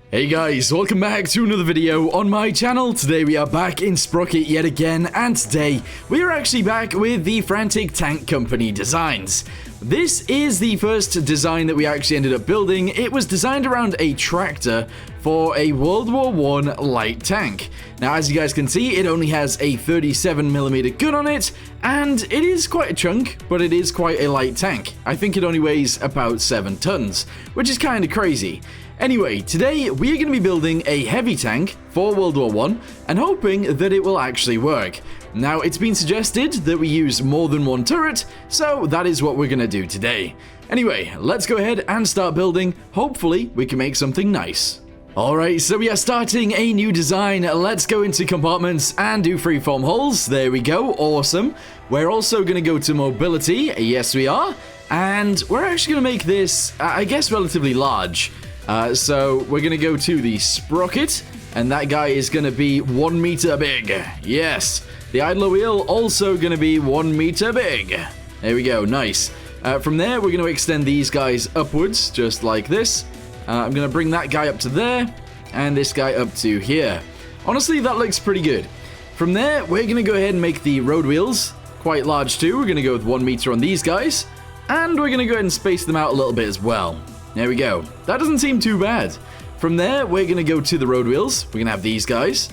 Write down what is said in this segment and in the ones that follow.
Hey guys, welcome back to another video on my channel. Today we are back in Sprocket yet again, and today we are actually back with the Frantic Tank Company designs. This is the first design that we actually ended up building. It was designed around a tractor for a World War I light tank. Now, as you guys can see, it only has a 37mm gun on it, and it is quite a chunk, but it is quite a light tank. I think it only weighs about 7 tons, which is kind of crazy. Anyway, today we are going to be building a heavy tank for World War I and hoping that it will actually work. Now, it's been suggested that we use more than one turret, so that is what we're going to do today. Anyway, let's go ahead and start building. Hopefully, we can make something nice. Alright, so we are starting a new design. Let's go into compartments and do freeform holes. There we go, awesome. We're also going to go to mobility, yes we are. And we're actually going to make this, I guess, relatively large. So we're going to go to the Sprocket, and that guy is going to be 1 meter big. Yes, the idler wheel also going to be 1 meter big. There we go, nice. From there, we're going to extend these guys upwards, just like this. I'm going to bring that guy up to there, and this guy up to here. Honestly, that looks pretty good. From there, we're going to go ahead and make the road wheels quite large too. We're going to go with 1 meter on these guys, and we're going to go ahead and space them out a little bit as well. There we go. That doesn't seem too bad. From there, we're going to go to the road wheels. We're going to have these guys.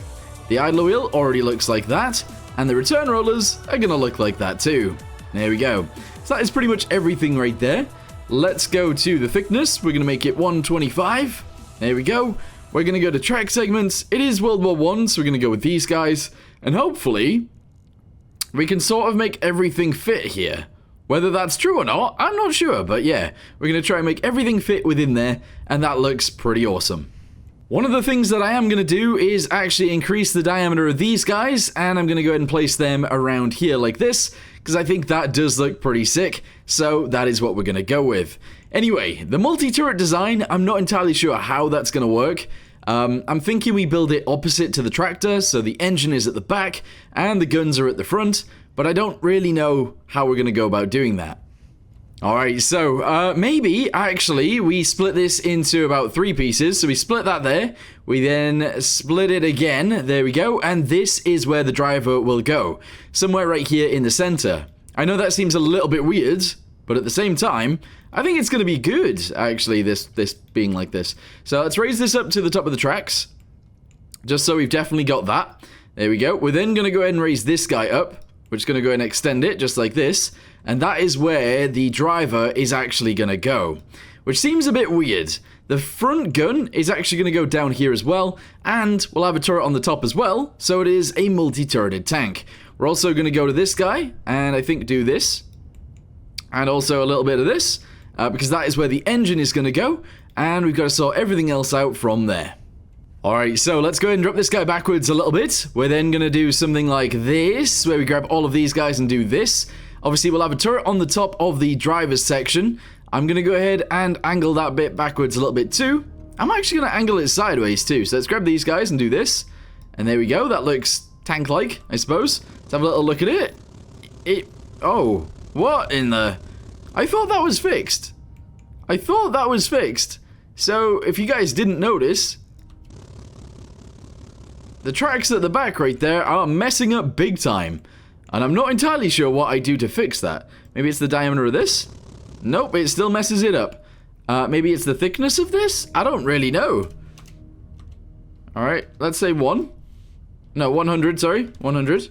The idler wheel already looks like that. And the return rollers are going to look like that too. There we go. So that is pretty much everything right there. Let's go to the thickness. We're going to make it 125. There we go. We're going to go to track segments. It is World War I, so we're going to go with these guys. And hopefully, we can sort of make everything fit here. Whether that's true or not, I'm not sure, but yeah, we're going to try and make everything fit within there, and that looks pretty awesome. One of the things that I am going to do is actually increase the diameter of these guys, and I'm going to go ahead and place them around here like this, because I think that does look pretty sick, so that is what we're going to go with. Anyway, the multi-turret design, I'm not entirely sure how that's going to work. I'm thinking we build it opposite to the tractor, so the engine is at the back, and the guns are at the front. But I don't really know how we're going to go about doing that. Alright, so maybe, actually, we split this into about 3 pieces. So we split that there. We then split it again. There we go. And this is where the driver will go. Somewhere right here in the center. I know that seems a little bit weird, but at the same time, I think it's going to be good, actually, this being like this. So let's raise this up to the top of the tracks. Just so we've definitely got that. There we go. We're then going to go ahead and raise this guy up. We're just going to go ahead and extend it just like this, and that is where the driver is actually going to go, which seems a bit weird. The front gun is actually going to go down here as well, and we'll have a turret on the top as well, so it is a multi-turreted tank. We're also going to go to this guy, and I think do this, and also a little bit of this, because that is where the engine is going to go, and we've got to sort everything else out from there. Alright, so let's go ahead and drop this guy backwards a little bit. We're then going to do something like this, where we grab all of these guys and do this. Obviously, we'll have a turret on the top of the driver's section. I'm going to go ahead and angle that bit backwards a little bit too. I'm actually going to angle it sideways too. So let's grab these guys and do this. And there we go. That looks tank-like, I suppose. Let's have a little look at it. Oh, what in the... I thought that was fixed. So, if you guys didn't notice... the tracks at the back right there are messing up big time. And I'm not entirely sure what I do to fix that. Maybe it's the diameter of this? Nope, it still messes it up. Maybe it's the thickness of this? I don't really know. Alright, let's say 1. No, 100, sorry. 100.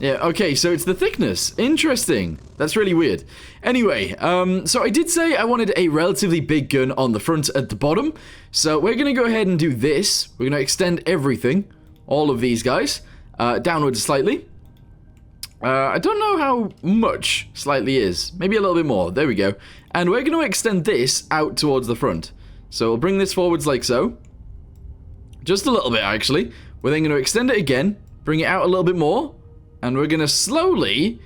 Yeah, okay, so it's the thickness. Interesting. That's really weird. Anyway, so I did say I wanted a relatively big gun on the front at the bottom. So we're going to go ahead and do this. We're going to extend everything, all of these guys, downwards slightly. I don't know how much slightly is. Maybe a little bit more. There we go. And we're going to extend this out towards the front. So we'll bring this forwards like so. Just a little bit, actually. We're then going to extend it again, bring it out a little bit more. And we're going to slowly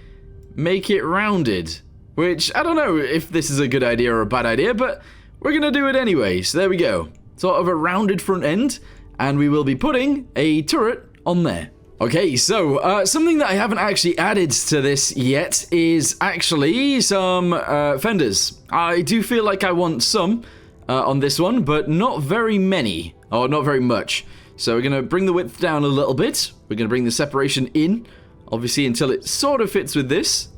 make it rounded, which I don't know if this is a good idea or a bad idea, but we're going to do it anyway. So there we go. Sort of a rounded front end, and we will be putting a turret on there. Okay, so something that I haven't actually added to this yet is actually some fenders. I do feel like I want some. on this one, but not very many, or not very much. So we're going to bring the width down a little bit. We're going to bring the separation in, obviously, until it sort of fits with this.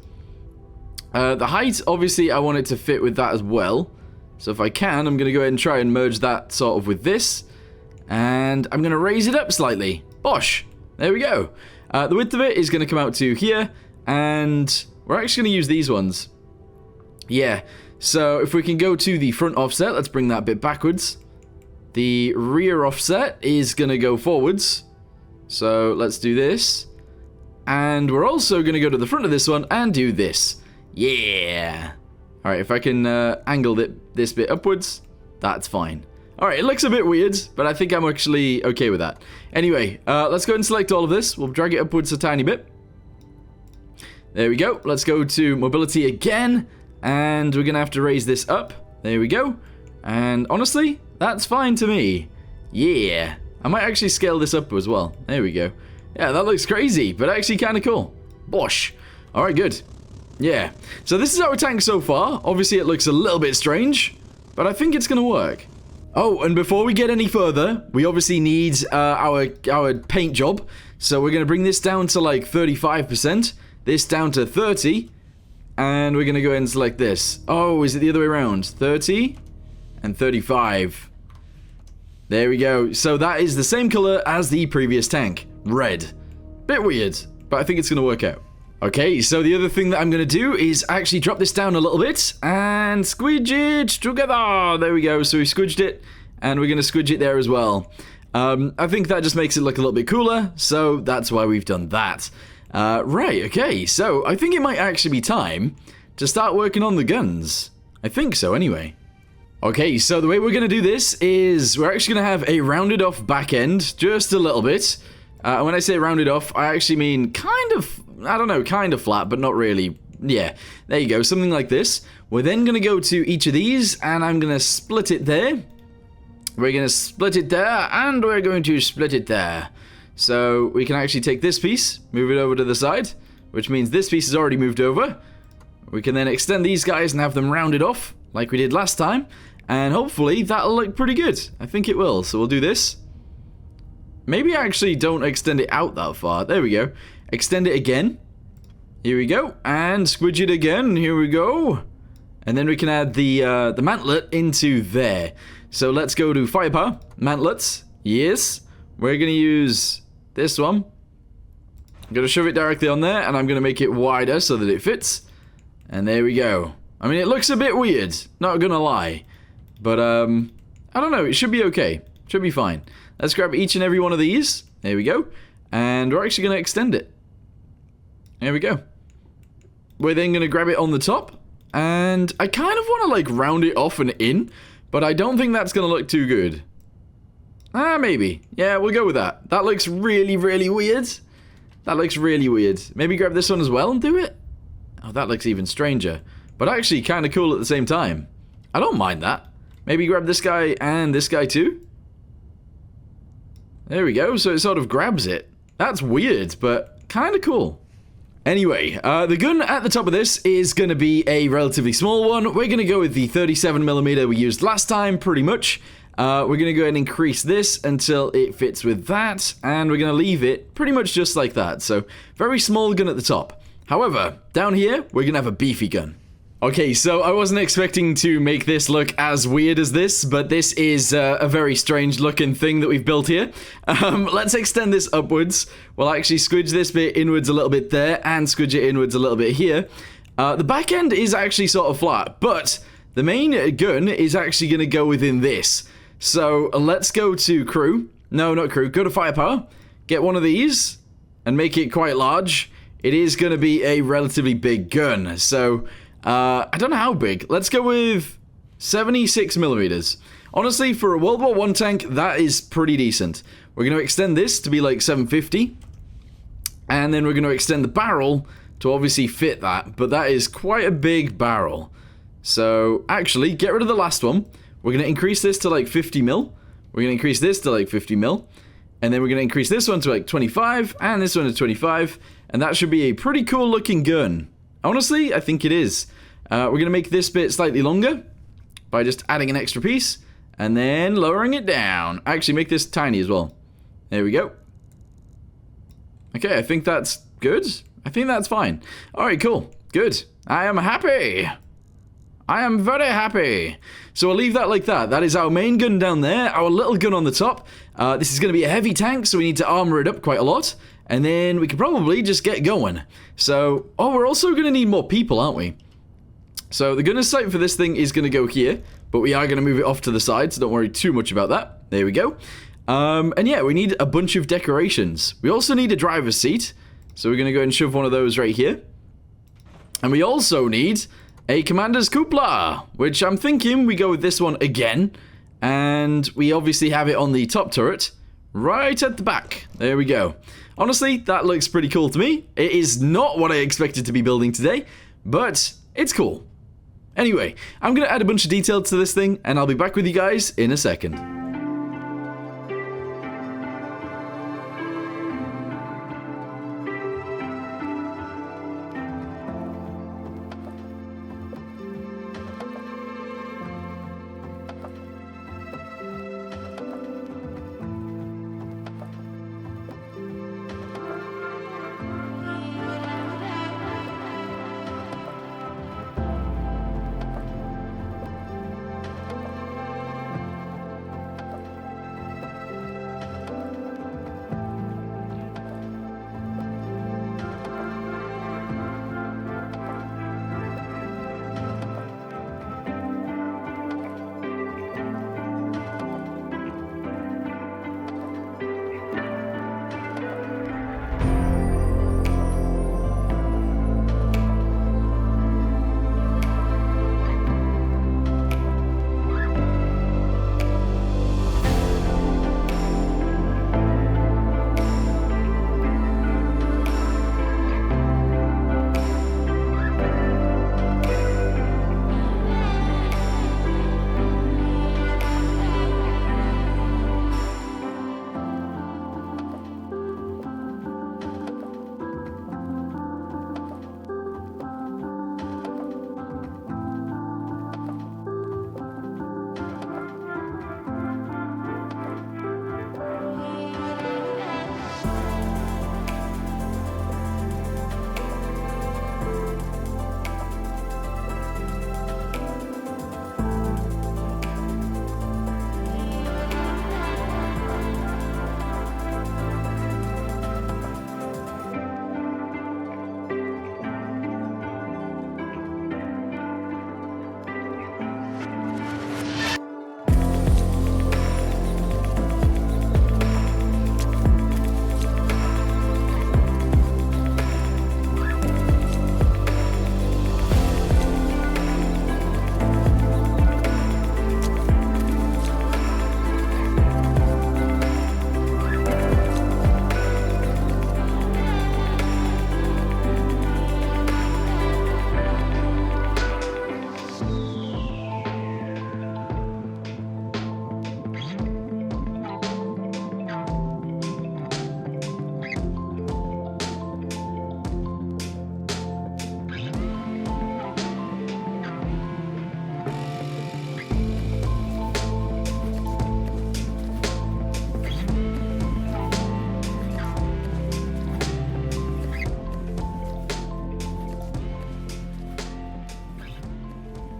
The height, obviously, I want it to fit with that as well. So if I can, I'm going to go ahead and try and merge that sort of with this. And I'm going to raise it up slightly. Bosh! There we go. The width of it is going to come out to here. And we're actually going to use these ones. Yeah. So if we can go to the front offset, let's bring that a bit backwards. The rear offset is going to go forwards. So let's do this. And we're also going to go to the front of this one and do this. Yeah. Alright, if I can angle this bit upwards, that's fine. Alright, it looks a bit weird, but I think I'm actually okay with that. Anyway, let's go ahead and select all of this. We'll drag it upwards a tiny bit. There we go. Let's go to mobility again. And we're going to have to raise this up. There we go. And honestly, that's fine to me. Yeah. I might actually scale this up as well. There we go. Yeah, that looks crazy, but actually kind of cool. Bosh. Alright, good. Yeah. So this is our tank so far. Obviously, it looks a little bit strange, but I think it's going to work. Oh, and before we get any further, we obviously need our paint job. So we're going to bring this down to like 35%. This down to 30. And we're going to go ahead and select this. Oh, is it the other way around? 30 and 35. There we go. So that is the same color as the previous tank. Red. Bit weird, but I think it's going to work out. Okay, so the other thing that I'm going to do is actually drop this down a little bit and squidge it together. There we go. So we squidged it, and we're going to squidge it there as well. I think that just makes it look a little bit cooler, so that's why we've done that. Right, okay, so I think it might actually be time to start working on the guns. I think so, anyway. Okay, so the way we're going to do this is we're actually going to have a rounded off back end, just a little bit. When I say rounded off, I actually mean kind of, I don't know, kind of flat, but not really. Yeah, there you go, something like this. We're then going to go to each of these, and I'm going to split it there. We're going to split it there, and we're going to split it there. So we can actually take this piece, move it over to the side, which means this piece is already moved over. We can then extend these guys and have them rounded off, like we did last time. And hopefully that'll look pretty good. I think it will. So we'll do this. Maybe I actually don't extend it out that far. There we go. Extend it again. Here we go. And squidge it again. Here we go. And then we can add the mantlet into there. So let's go to firepower. Mantlets. Yes. We're going to use this one. I'm going to shove it directly on there, and I'm going to make it wider so that it fits. And there we go. I mean, it looks a bit weird, not going to lie. But, I don't know, it should be okay. Should be fine. Let's grab each and every one of these. There we go. And we're actually going to extend it. There we go. We're then going to grab it on the top. And I kind of want to, like, round it off and in. But I don't think that's going to look too good. Maybe. Yeah, we'll go with that. That looks really, really weird. That looks really weird. Maybe grab this one as well and do it? Oh, that looks even stranger. But actually kind of cool at the same time. I don't mind that. Maybe grab this guy and this guy too. There we go. So it sort of grabs it. That's weird, but kind of cool. Anyway, the gun at the top of this is going to be a relatively small one. We're going to go with the 37mm we used last time, pretty much. We're going to go ahead and increase this until it fits with that, and we're going to leave it pretty much just like that. So, very small gun at the top. However, down here, we're going to have a beefy gun. Okay, so I wasn't expecting to make this look as weird as this, but this is a very strange looking thing that we've built here. Let's extend this upwards. We'll actually squidge this bit inwards a little bit there, and squidge it inwards a little bit here. The back end is actually sort of flat, but the main gun is actually going to go within this. So let's go to crew. No, not crew. Go to firepower. Get one of these and make it quite large. It is going to be a relatively big gun. So I don't know how big. Let's go with 76mm. Honestly, for a World War I tank, that is pretty decent. We're going to extend this to be like 750. And then we're going to extend the barrel to obviously fit that. But that is quite a big barrel. So actually, get rid of the last one. We're going to increase this to like 50mm. We're going to increase this to like 50mm. And then we're going to increase this one to like 25. And this one to 25. And that should be a pretty cool looking gun. Honestly, I think it is. We're going to make this bit slightly longer by just adding an extra piece. And then lowering it down. Actually, make this tiny as well. There we go. Okay, I think that's good. I think that's fine. Alright, cool. Good. I am happy. I am very happy. So I'll leave that like that. That is our main gun down there. Our little gun on the top. This is going to be a heavy tank, so we need to armor it up quite a lot. And then we can probably just get going. So, oh, we're also going to need more people, aren't we? So the gunner's sight for this thing is going to go here. But we are going to move it off to the side, so don't worry too much about that. There we go. And yeah, we need a bunch of decorations. We also need a driver's seat. So we're going to go and shove one of those right here. And we also need a commander's cupola, which I'm thinking we go with this one again. And we obviously have it on the top turret, right at the back. There we go. Honestly, that looks pretty cool to me. It is not what I expected to be building today, but it's cool. Anyway, I'm going to add a bunch of detail to this thing, and I'll be back with you guys in a second.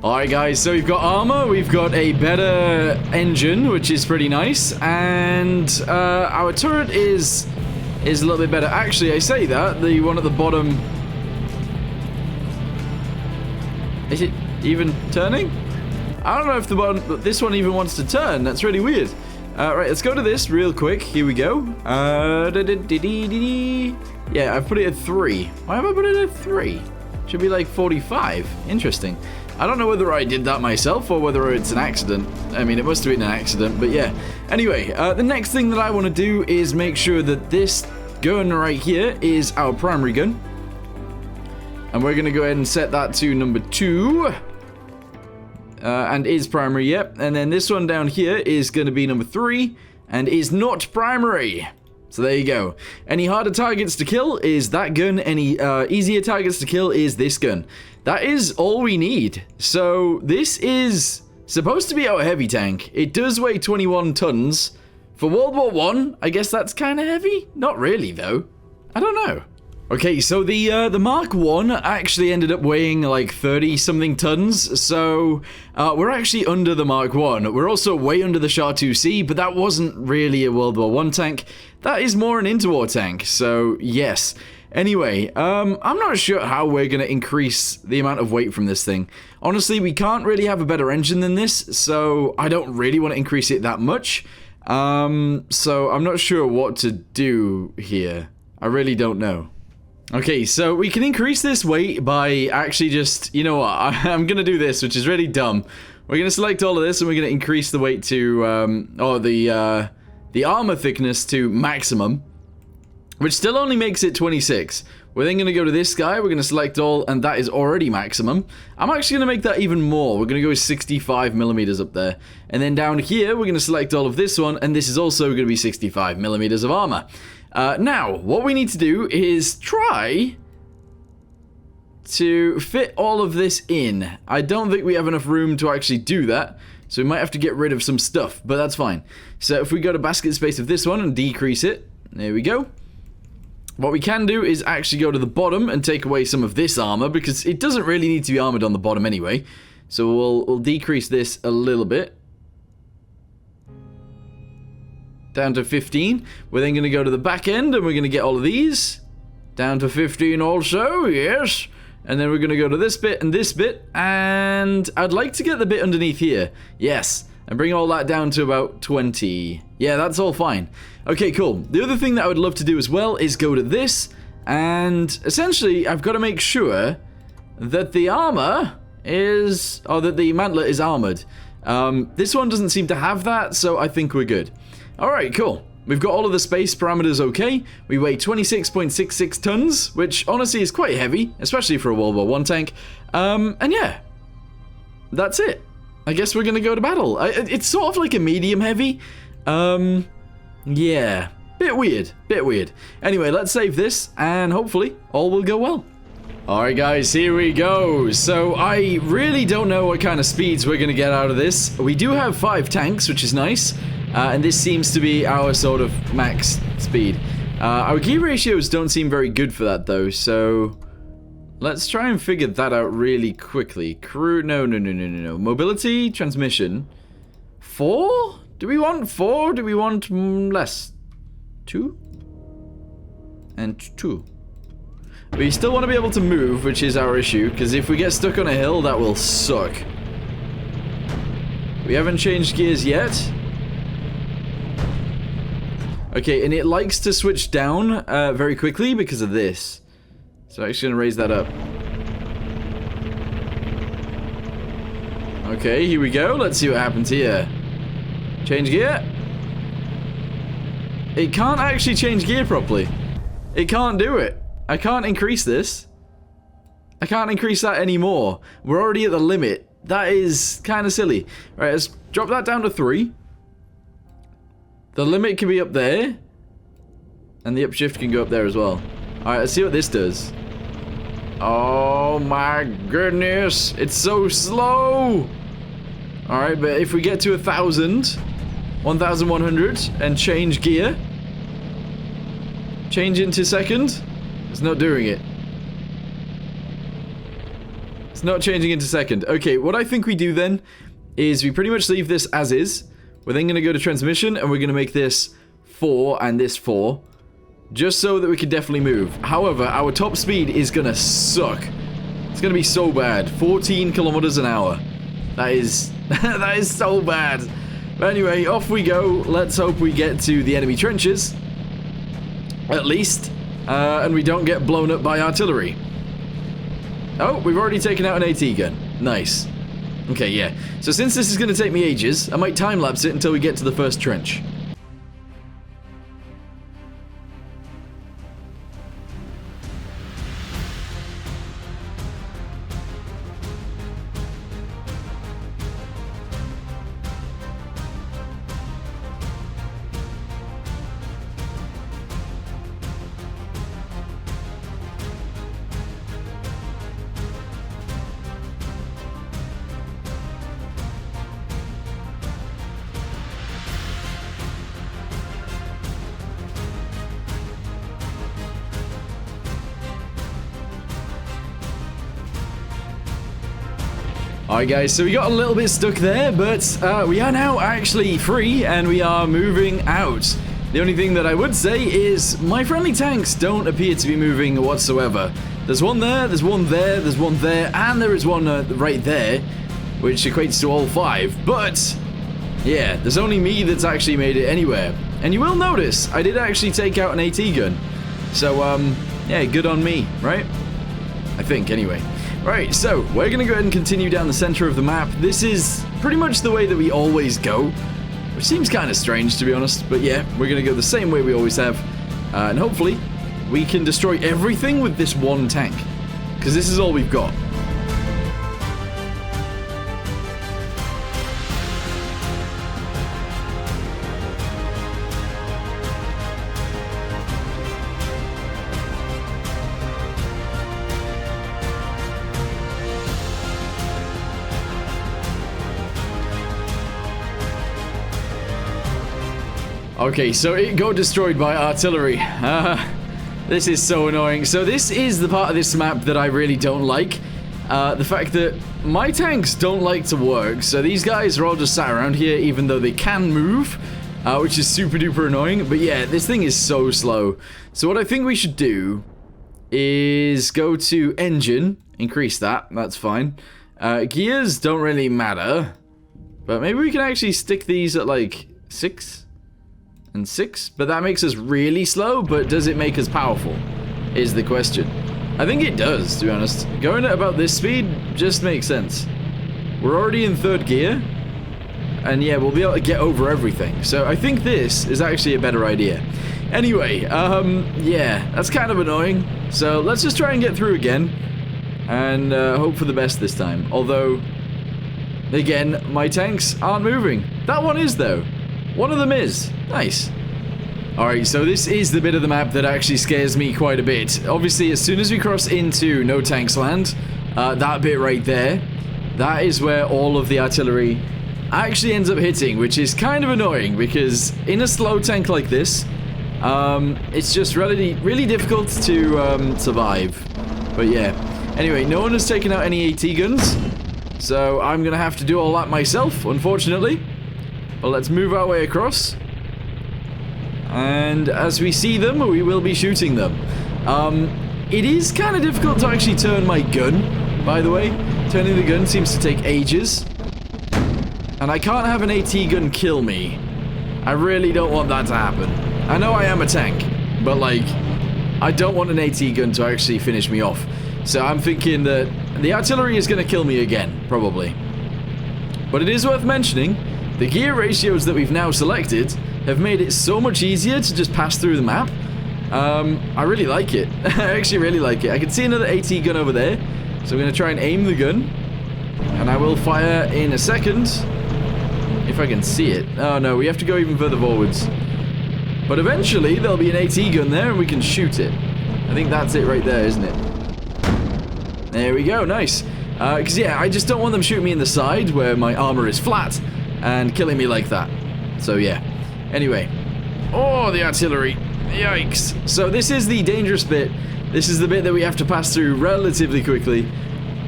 Alright guys, so we've got armor, we've got a better engine, which is pretty nice, and our turret is a little bit better. Actually, I say that, the one at the bottom... Is it even turning? I don't know if the one, this one even wants to turn. That's really weird. Right, let's go to this real quick. Here we go. Yeah, I've put it at 3. Why have I put it at 3? Should be like 45. Interesting. I don't know whether I did that myself or whether it's an accident. I mean, it must have been an accident, but yeah. Anyway, the next thing that I want to do is make sure that this gun right here is our primary gun. And we're going to go ahead and set that to number 2. And is primary, yep. And then this one down here is going to be number 3 and is not primary. So there you go. Any harder targets to kill is that gun. Any easier targets to kill is this gun. That is all we need. So this is Supposed to be our heavy tank. It does weigh 21 tons. For World War 1, I guess that's kind of heavy? Not really, though. I don't know. Okay, so the Mark 1 actually ended up weighing like 30-something tons, so we're actually under the Mark 1. We're also way under the Char 2C, but that wasn't really a World War 1 tank. That is more an interwar tank, so yes. Anyway, I'm not sure how we're going to increase the amount of weight from this thing. Honestly, we can't really have a better engine than this, so I don't really want to increase it that much. So I'm not sure what to do here. I really don't know. Okay, so we can increase this weight by actually just, you know what, I'm going to do this, which is really dumb. We're going to select all of this and we're going to increase the weight to, the armor thickness to maximum, which still only makes it 26. We're then going to go to this guy, we're going to select all, and that is already maximum. I'm actually going to make that even more. We're going to go with 65 millimeters up there. And then down here, we're going to select all of this one, and this is also going to be 65 millimeters of armor. Now, what we need to do is try to fit all of this in. I don't think we have enough room to actually do that, so we might have to get rid of some stuff, but that's fine. So if we go to basket space of this one and decrease it, there we go. What we can do is actually go to the bottom and take away some of this armor, because it doesn't really need to be armored on the bottom anyway. So we'll decrease this a little bit. Down to 15. We're then going to go to the back end and we're going to get all of these. Down to 15 also, yes. And then we're going to go to this bit and this bit. And I'd like to get the bit underneath here. Yes. And bring all that down to about 20. Yeah, that's all fine. Okay, cool. The other thing that I would love to do as well is go to this. And essentially, I've got to make sure that the armor is... or that the mantlet is armored. This one doesn't seem to have that, so I think we're good. Alright, cool. We've got all of the space parameters okay. We weigh 26.66 tons, which honestly is quite heavy, especially for a World War 1 tank. And yeah, that's it. I guess we're gonna go to battle. It's sort of like a medium heavy. Yeah, bit weird. Anyway, let's save this, and hopefully all will go well. Alright guys, here we go. So I really don't know what kind of speeds we're gonna get out of this. We do have 5 tanks, which is nice. And this seems to be our sort of max speed. Our gear ratios don't seem very good for that though, so let's try and figure that out really quickly. Crew, no. Mobility, transmission. 4? Do we want 4? Do we want less? 2? And 2. We still want to be able to move, which is our issue, because if we get stuck on a hill, that will suck. We haven't changed gears yet. Okay, and it likes to switch down very quickly because of this. So I'm actually going to raise that up. Okay, here we go. Let's see what happens here. Change gear. It can't actually change gear properly. It can't do it. I can't increase this. I can't increase that anymore. We're already at the limit. That is kind of silly. Right, let's drop that down to 3. The limit can be up there. And the upshift can go up there as well. Alright, let's see what this does. Oh my goodness. It's so slow. Alright, but if we get to 1,000, 1,100, and change gear. Change into second. It's not doing it. It's not changing into second. Okay, what I think we do then is we pretty much leave this as is. We're then going to go to transmission, and we're going to make this 4 and this 4. Just so that we can definitely move. However, our top speed is going to suck. It's going to be so bad. 14 kilometers an hour. That is... that is so bad. But anyway, off we go. Let's hope we get to the enemy trenches. At least. And we don't get blown up by artillery. Oh, we've already taken out an AT gun. Nice. Okay, yeah. So since this is going to take me ages, I might time-lapse it until we get to the first trench. Alright guys, so we got a little bit stuck there, but we are now actually free and we are moving out. The only thing that I would say is my friendly tanks don't appear to be moving whatsoever. There's one there, there's one there, there's one there, and there is one right there, which equates to all 5. But, yeah, there's only me that's actually made it anywhere. And you will notice, I did actually take out an AT gun. So, yeah, good on me, right? I think, anyway. Right, so, we're gonna go ahead and continue down the center of the map. This is pretty much the way that we always go, which seems kind of strange, to be honest. But yeah, we're gonna go the same way we always have. And hopefully, we can destroy everything with this one tank. Because this is all we've got. Okay, so it got destroyed by artillery. This is so annoying. So this is the part of this map that I really don't like. The fact that my tanks don't like to work. So these guys are all just sat around here even though they can move, which is super duper annoying. But yeah, this thing is so slow. So what I think we should do is go to engine, increase that, that's fine. Gears don't really matter, but maybe we can actually stick these at like 6 and 6, but that makes us really slow. But does it make us powerful is the question. I think it does, to be honest. Going at about this speed just makes sense. We're already in 3rd gear, and yeah, we'll be able to get over everything. So I think this is actually a better idea. Anyway, yeah, that's kind of annoying. So let's just try and get through again, and hope for the best this time. Although, again, my tanks aren't moving. That one is, though. One of them is. Nice. Alright, so this is the bit of the map that actually scares me quite a bit. Obviously, as soon as we cross into no tanks land, that bit right there, that is where all of the artillery actually ends up hitting, which is kind of annoying because in a slow tank like this, it's just really difficult to survive. But yeah. Anyway, no one has taken out any AT guns, so I'm going to have to do all that myself, unfortunately. Well, let's move our way across. And as we see them, we will be shooting them. It is kind of difficult to actually turn my gun, by the way. Turning the gun seems to take ages. And I can't have an AT gun kill me. I really don't want that to happen. I know I am a tank, but like, I don't want an AT gun to actually finish me off. So I'm thinking that the artillery is going to kill me again, probably. But it is worth mentioning, the gear ratios that we've now selected have made it so much easier to just pass through the map. I really like it. I actually really like it. I can see another AT gun over there, so I'm going to try and aim the gun. And I will fire in a second, if I can see it. Oh no, we have to go even further forwards. But eventually there'll be an AT gun there and we can shoot it. I think that's it right there, isn't it? There we go, nice. Because yeah, I just don't want them shooting me in the side where my armor is flat and killing me like that. So yeah. Anyway. Oh, the artillery. Yikes. So this is the dangerous bit. This is the bit that we have to pass through relatively quickly.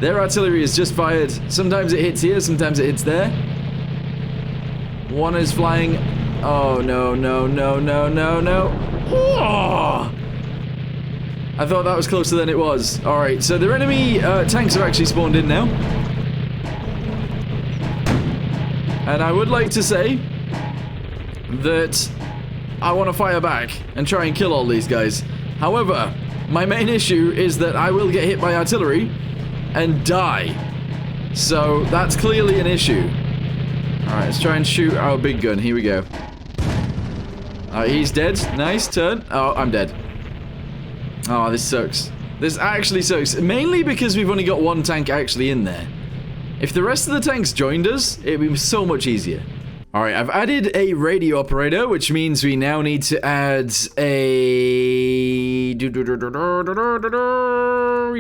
Their artillery is just fired. Sometimes it hits here, sometimes it hits there. One is flying. Oh, no, no, no, no, no, no. Oh! I thought that was closer than it was. Alright, so their enemy tanks have actually spawned in now. And I would like to say that I want to fire back and try and kill all these guys. However, my main issue is that I will get hit by artillery and die. So that's clearly an issue. Alright, let's try and shoot our big gun. Here we go. He's dead. Nice turn. Oh, I'm dead. Oh, this sucks. This actually sucks. Mainly because we've only got one tank actually in there. If the rest of the tanks joined us, it'd be so much easier. Alright, I've added a radio operator, which means we now need to add a... We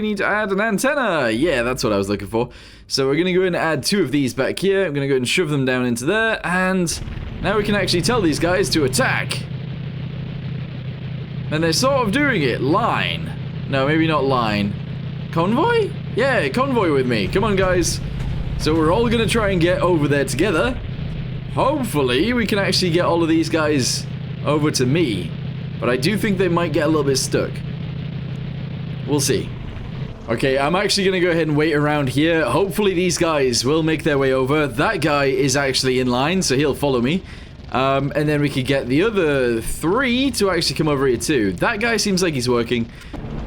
need to add an antenna. Yeah, that's what I was looking for. So we're going to go and add 2 of these back here. I'm going to go and shove them down into there. And now we can actually tell these guys to attack. And they're sort of doing it. Line. No, maybe not line. Convoy? Yeah, convoy with me. Come on, guys. So we're all going to try and get over there together. Hopefully, we can actually get all of these guys over to me. But I do think they might get a little bit stuck. We'll see. Okay, I'm actually going to go ahead and wait around here. Hopefully these guys will make their way over. That guy is actually in line, so he'll follow me. And then we could get the other 3 to actually come over here too. That guy seems like he's working.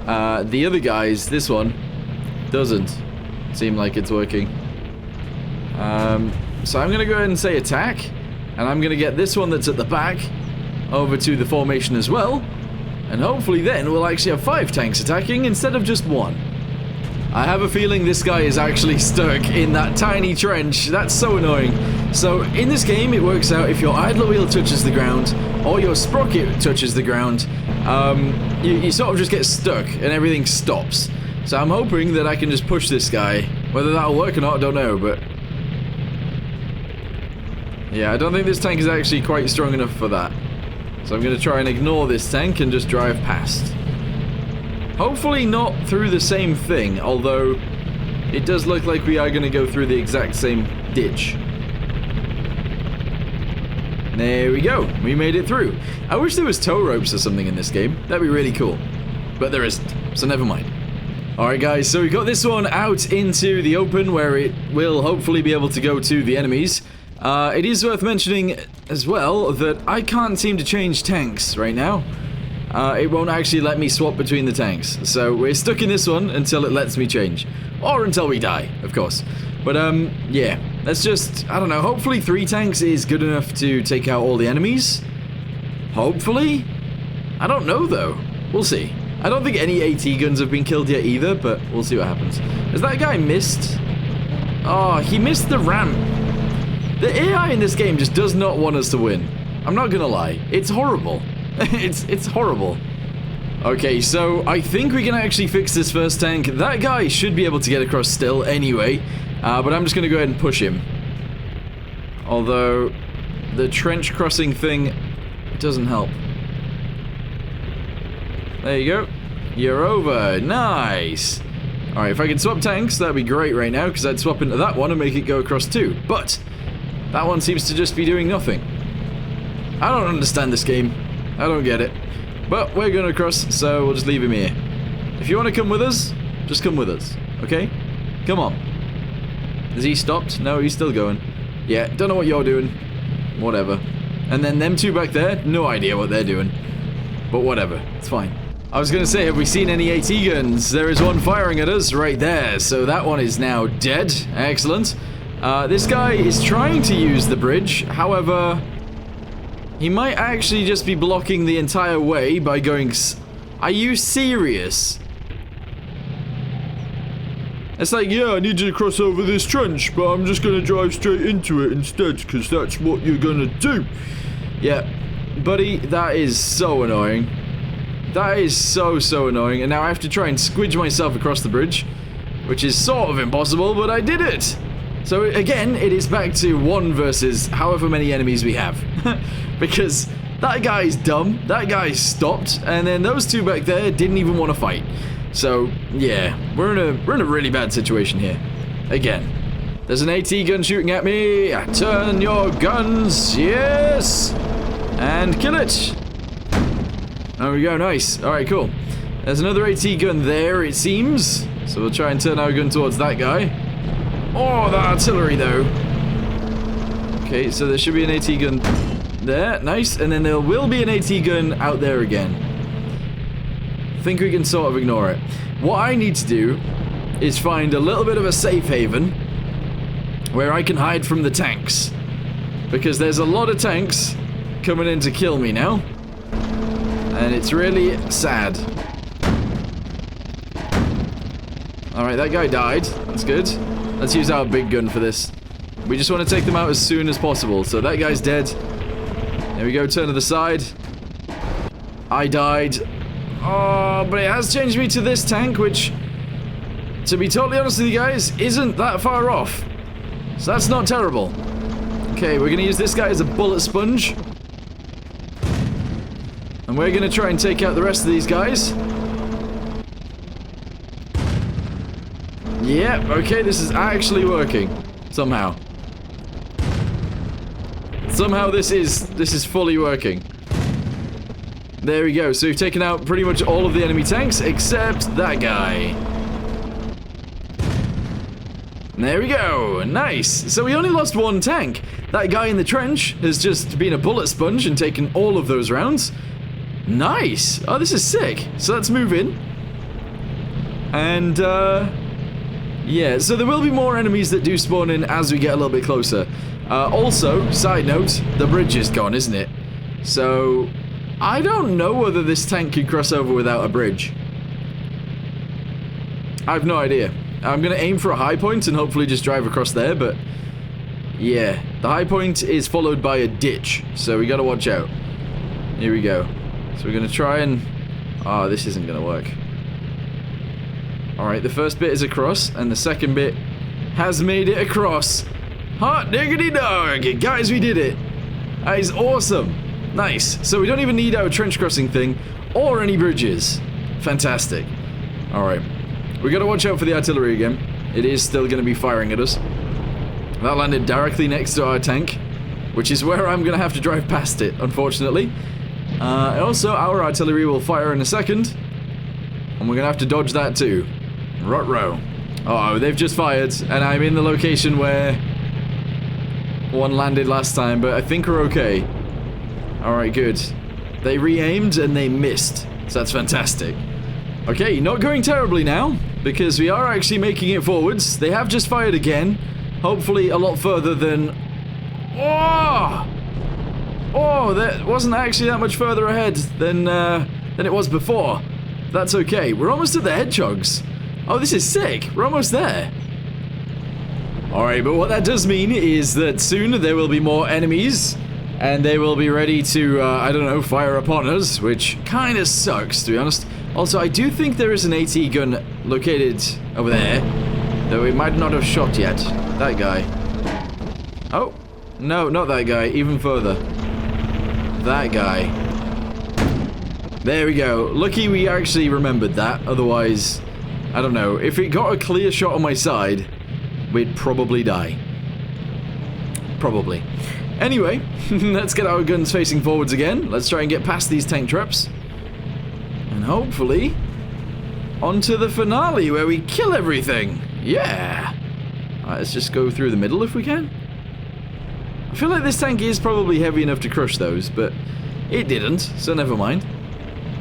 The other guys, this one, doesn't seem like it's working. So I'm going to go ahead and say attack. And I'm going to get this one that's at the back over to the formation as well. And hopefully then we'll actually have 5 tanks attacking instead of just 1. I have a feeling this guy is actually stuck in that tiny trench. That's so annoying. So in this game, it works out if your idler wheel touches the ground or your sprocket touches the ground, you sort of just get stuck and everything stops. So I'm hoping that I can just push this guy. Whether that'll work or not, I don't know, but... yeah, I don't think this tank is actually quite strong enough for that. So I'm going to try and ignore this tank and just drive past. Hopefully not through the same thing, although it does look like we are going to go through the exact same ditch. There we go. We made it through. I wish there was tow ropes or something in this game. That'd be really cool. But there isn't, so never mind. Alright guys, so we got this one out into the open where it will hopefully be able to go to the enemies. It is worth mentioning as well that I can't seem to change tanks right now. It won't actually let me swap between the tanks. So we're stuck in this one until it lets me change. Or until we die, of course. But, yeah. Let's just, I don't know, hopefully 3 tanks is good enough to take out all the enemies. Hopefully? I don't know, though. We'll see. I don't think any AT guns have been killed yet either, but we'll see what happens. Has that guy missed? Oh, he missed the ramp. The AI in this game just does not want us to win. I'm not gonna lie. It's horrible. It's horrible. Okay, so I think we can actually fix this first tank. That guy should be able to get across still anyway, but I'm just going to go ahead and push him. Although, the trench crossing thing doesn't help. There you go. You're over. Nice. Alright, if I could swap tanks, that'd be great right now, because I'd swap into that one and make it go across too. But, that one seems to just be doing nothing. I don't understand this game. I don't get it. But we're going across, so we'll just leave him here. If you want to come with us, just come with us. Okay? Come on. Has he stopped? No, he's still going. Yeah, don't know what you're doing. Whatever. And then them 2 back there, no idea what they're doing. But whatever, it's fine. I was going to say, have we seen any AT guns? There is one firing at us right there, so that one is now dead. Excellent. This guy is trying to use the bridge, however... he might actually just be blocking the entire way by going... Are you serious? It's like, yeah, I need you to cross over this trench, but I'm just going to drive straight into it instead, because that's what you're going to do. Yeah, buddy, that is so annoying. That is so annoying. And now I have to try and squidge myself across the bridge, which is sort of impossible, but I did it. So again, it is back to 1 versus however many enemies we have. Because that guy's dumb, that guy stopped, and then those 2 back there didn't even want to fight. So, yeah, we're in a really bad situation here. Again. There's an AT gun shooting at me. Turn your guns, yes! And kill it! There we go, nice. Alright, cool. There's another AT gun there, it seems. So we'll try and turn our gun towards that guy. Oh, the artillery, though. Okay, so there should be an AT gun there. Nice. And then there will be an AT gun out there again. I think we can sort of ignore it. What I need to do is find a little bit of a safe haven where I can hide from the tanks. Because there's a lot of tanks coming in to kill me now. And it's really sad. Alright, that guy died. That's good. Let's use our big gun for this. We just want to take them out as soon as possible. So that guy's dead. There we go, turn to the side. I died. Oh, but it has changed me to this tank, which, to be totally honest with you guys, isn't that far off. So that's not terrible. Okay, we're going to use this guy as a bullet sponge. And we're going to try and take out the rest of these guys. Yep, okay, this is actually working. Somehow. Somehow this is fully working. There we go. So we've taken out pretty much all of the enemy tanks except that guy. There we go. Nice. So we only lost one tank. That guy in the trench has just been a bullet sponge and taken all of those rounds. Nice. Oh, this is sick. So let's move in. And, yeah, so there will be more enemies that do spawn in as we get a little bit closer. Also, side note, the bridge is gone, isn't it? So, I don't know whether this tank can cross over without a bridge. I have no idea. I'm going to aim for a high point and hopefully just drive across there, but yeah, the high point is followed by a ditch, so we got to watch out. Here we go. So we're going to try and... oh, this isn't going to work. Alright, the first bit is across, and the second bit has made it across. Hot diggity dog! Guys, we did it! That is awesome! Nice. So we don't even need our trench crossing thing, or any bridges. Fantastic. Alright. We gotta watch out for the artillery again. It is still gonna be firing at us. That landed directly next to our tank, which is where I'm gonna have to drive past it, unfortunately. Also, our artillery will fire in a second, and we're gonna have to dodge that too. Ruh-roh. Oh, they've just fired, and I'm in the location where one landed last time, but I think we're okay. Alright, good. They re-aimed and they missed, so that's fantastic. Okay, not going terribly now, because we are actually making it forwards. They have just fired again, hopefully a lot further than... oh! Oh, that wasn't actually that much further ahead than it was before. That's okay. We're almost at the hedgehogs. Oh, this is sick. We're almost there. Alright, but what that does mean is that soon there will be more enemies, and they will be ready to, I don't know, fire upon us, which kind of sucks, to be honest. Also, I do think there is an AT gun located over there, though we might not have shot yet. That guy. Oh, no, not that guy. Even further. That guy. There we go. Lucky we actually remembered that, otherwise... I don't know, if it got a clear shot on my side, we'd probably die. Probably. Anyway, let's get our guns facing forwards again. Let's try and get past these tank traps. And hopefully, onto the finale where we kill everything. Yeah! Alright, let's just go through the middle if we can. I feel like this tank is probably heavy enough to crush those, but it didn't, so never mind.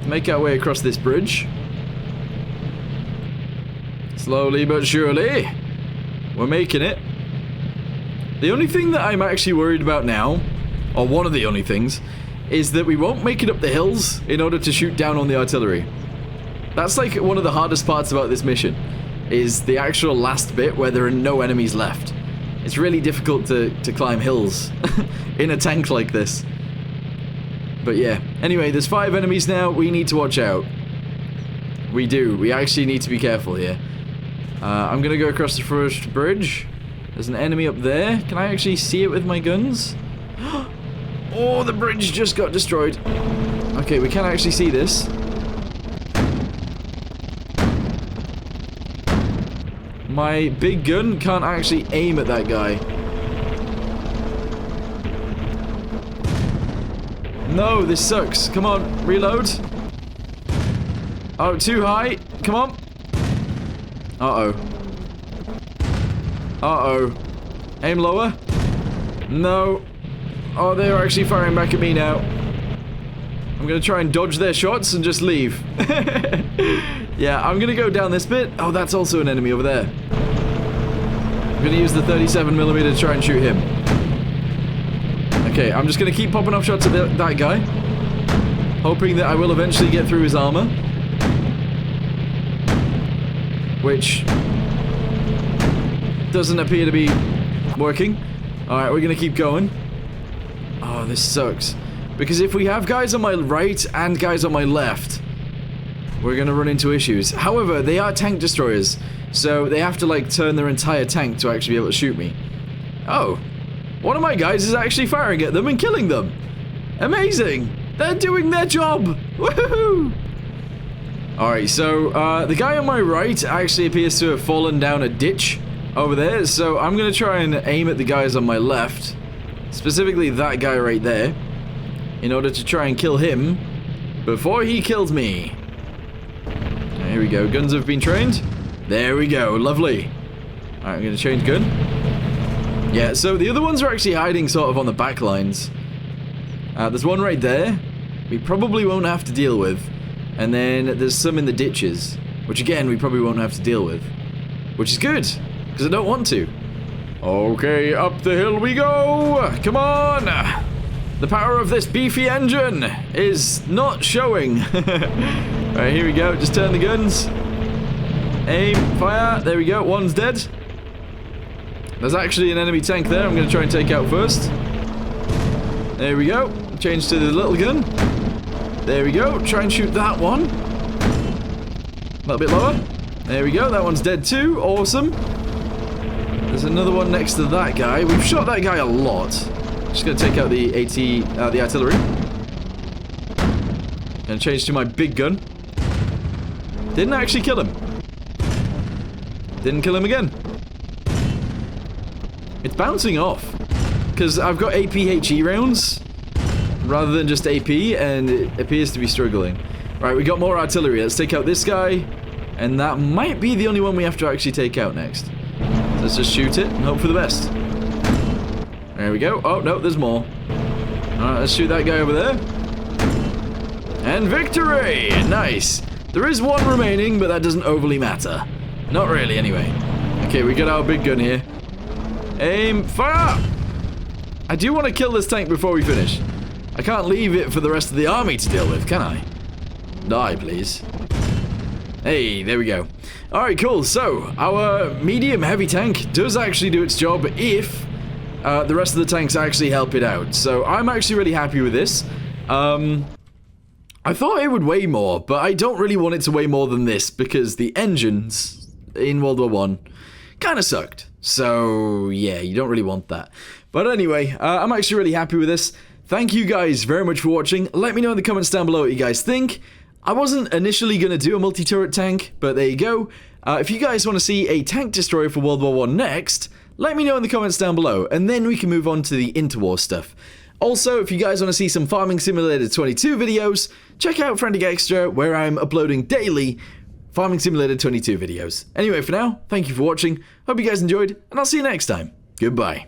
Make our way across this bridge. Slowly but surely, we're making it. The only thing that I'm actually worried about now, or one of the only things, is that we won't make it up the hills in order to shoot down on the artillery. That's like one of the hardest parts about this mission, is the actual last bit where there are no enemies left. It's really difficult to climb hills in a tank like this. But yeah, anyway, there's 5 enemies now, we need to watch out. We do, we actually need to be careful here. I'm gonna go across the first bridge. There's an enemy up there. Can I actually see it with my guns? Oh, the bridge just got destroyed. Okay, we can actually see this. My big gun can't actually aim at that guy. No, this sucks. Come on, reload. Oh, too high. Come on. Uh-oh. Uh-oh. Aim lower? No. Oh, they're actually firing back at me now. I'm gonna try and dodge their shots and just leave. Yeah, I'm gonna go down this bit. Oh, that's also an enemy over there. I'm gonna use the 37mm to try and shoot him. Okay, I'm just gonna keep popping off shots at that guy, hoping that I will eventually get through his armor. Which doesn't appear to be working. Alright, we're gonna keep going. Oh, this sucks. Because if we have guys on my right and guys on my left, we're gonna run into issues. However, they are tank destroyers, so they have to like turn their entire tank to actually be able to shoot me. Oh, one of my guys is actually firing at them and killing them. Amazing! They're doing their job! Woohoo! Alright, so the guy on my right actually appears to have fallen down a ditch over there, so I'm going to try and aim at the guys on my left, specifically that guy right there, in order to try and kill him before he kills me. Here we go, guns have been trained. There we go, lovely. Alright, I'm going to change gun. Yeah, so the other ones are actually hiding sort of on the back lines. There's one right there, we probably won't have to deal with. And then there's some in the ditches, which again, we probably won't have to deal with. Which is good, because I don't want to. Okay, up the hill we go! Come on! The power of this beefy engine is not showing. Alright, here we go, just turn the guns. Aim, fire, there we go, one's dead. There's actually an enemy tank there, I'm going to try and take out first. There we go, change to the little gun. There we go, try and shoot that one. A little bit lower. There we go, that one's dead too, awesome. There's another one next to that guy. We've shot that guy a lot. Just going to take out the the artillery. Gonna change to my big gun. Didn't actually kill him. Didn't kill him again. It's bouncing off. Because I've got APHE rounds rather than just AP, and it appears to be struggling. Right, we got more artillery. Let's take out this guy. And that might be the only one we have to actually take out next. So let's just shoot it and hope for the best. There we go. Oh, no, there's more. Alright, let's shoot that guy over there. And victory! Nice. There is one remaining, but that doesn't overly matter. Not really, anyway. Okay, we got our big gun here. Aim, fire! I do want to kill this tank before we finish. I can't leave it for the rest of the army to deal with, can I? Die, please. Hey, there we go. Alright, cool. So, our medium-heavy tank does actually do its job if the rest of the tanks actually help it out. So, I'm actually really happy with this. I thought it would weigh more, but I don't really want it to weigh more than this because the engines in World War I kind of sucked. So, yeah, you don't really want that. But anyway, I'm actually really happy with this. Thank you guys very much for watching. Let me know in the comments down below what you guys think. I wasn't initially going to do a multi-turret tank, but there you go. If you guys want to see a tank destroyer for World War I next, let me know in the comments down below, and then we can move on to the interwar stuff. Also, if you guys want to see some Farming Simulator 22 videos, check out Frantic Extra, where I'm uploading daily Farming Simulator 22 videos. Anyway, for now, thank you for watching, hope you guys enjoyed, and I'll see you next time. Goodbye.